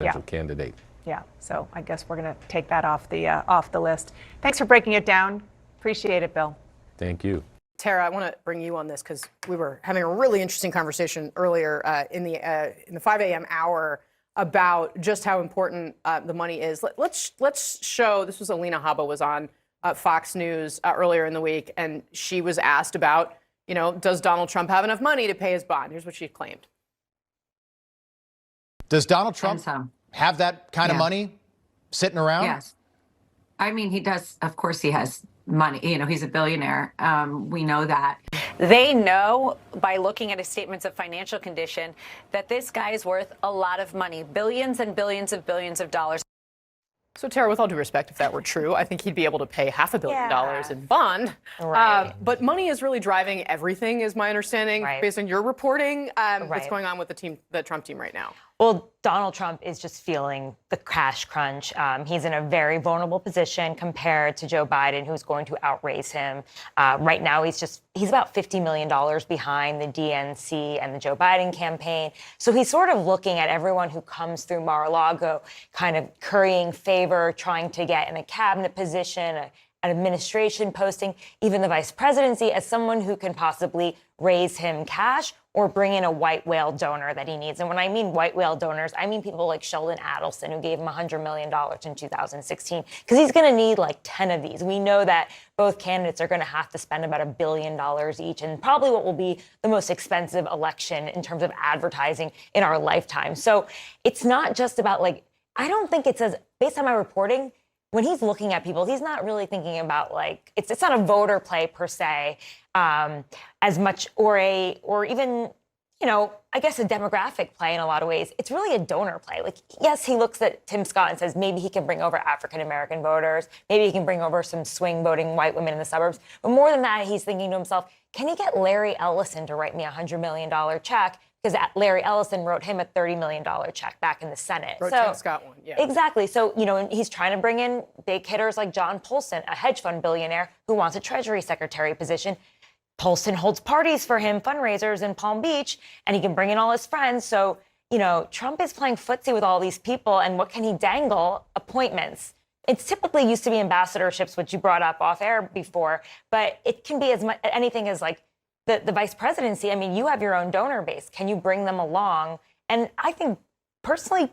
potential candidate. Yeah, so I guess we're going to take that off the list. Thanks for breaking it down. Appreciate it, Bill. Thank you. Tara, I want to bring you on this because we were having a really interesting conversation earlier in the 5 a.m. hour about just how important the money is. Let's show. This was Alina Habba was on Fox News earlier in the week, and she was asked about, does Donald Trump have enough money to pay his bond? Here's what she claimed. Does Donald Trump have that kind of money sitting around? Yes. I mean, he does. Of course, he has money. He's a billionaire. We know that. They know by looking at his statements of financial condition that this guy is worth a lot of money, billions and billions of dollars. So, Tara, with all due respect, if that were true, I think he'd be able to pay $500 million in bond. Right. But money is really driving everything, is my understanding, based on your reporting. What's going on with the Trump team right now? Well, Donald Trump is just feeling the cash crunch. He's in a very vulnerable position compared to Joe Biden, who's going to outraise him. Right now, he's about $50 million behind the DNC and the Joe Biden campaign. So he's sort of looking at everyone who comes through Mar-a-Lago, kind of currying favor, trying to get in a cabinet position, an administration posting, even the vice presidency, as someone who can possibly raise him cash or bring in a white whale donor that he needs. And when I mean white whale donors, I mean people like Sheldon Adelson, who gave him $100 million in 2016, because he's going to need like 10 of these. We know that both candidates are going to have to spend about $1 billion each, and probably what will be the most expensive election in terms of advertising in our lifetime. So it's not just about I don't think it says, based on my reporting, when he's looking at people, he's not really thinking about it's not a voter play per se, as much, or even, I guess a demographic play in a lot of ways. It's really a donor play. Yes, he looks at Tim Scott and says maybe he can bring over African-American voters, maybe he can bring over some swing voting white women in the suburbs. But more than that, he's thinking to himself, can he get Larry Ellison to write me a $100 million check? Because Larry Ellison wrote him a $30 million check back in the Senate. Tim Scott one, yeah. Exactly. So, he's trying to bring in big hitters like John Polson, a hedge fund billionaire who wants a Treasury Secretary position. Polson holds parties for him, fundraisers in Palm Beach, and he can bring in all his friends. So, Trump is playing footsie with all these people, and what can he dangle? Appointments. It's typically used to be ambassadorships, which you brought up off air before, but it can be as much anything as the vice presidency. I mean, you have your own donor base. Can you bring them along? And I think personally,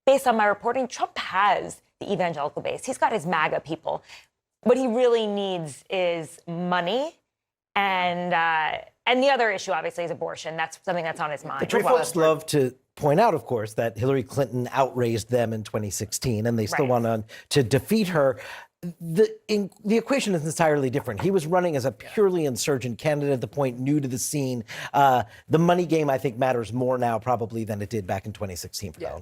based on my reporting, Trump has the evangelical base. He's got his MAGA people. What he really needs is money. And the other issue, obviously, is abortion. That's something that's on his mind. The trade folks love to point out, of course, that Hillary Clinton outraised them in 2016, and they still want to defeat her. The equation is entirely different. He was running as a purely insurgent candidate at the point, new to the scene. The money game, I think, matters more now probably than it did back in 2016 for Donald.